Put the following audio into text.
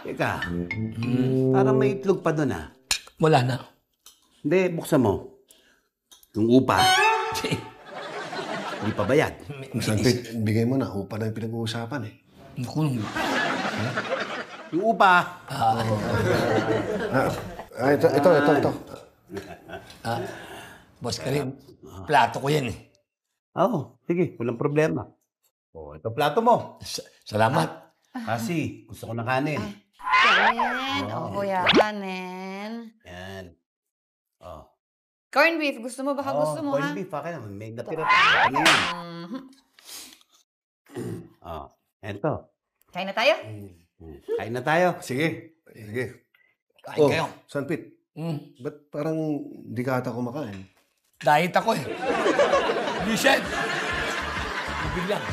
Teka, parang may itlog pa doon ah. Wala na. Hindi, buksan mo. Yung upa. Hindi pa bayad. Sanpit, bigay mo na. Upa na yung pinag-uusapan eh. Naku, Yung upa. Ito. Boss Karim, plato ko yan eh. Oo, sige, walang problema. Oh, ito plato mo. Salamat. Kasi, gusto ko ng kanin. Nen. Kuya Kanen. Yan. Oh. Corned beef. Gusto mo? Baka gusto mo, ha? Corned beef, akin naman. May natira pa. Ano yan? Oh, eto. Kain na tayo? Kain na tayo. Sige. Kain kayo. Sanpit, ba't parang di ka ata kumakain? Diet ako eh. Reset. Biglang.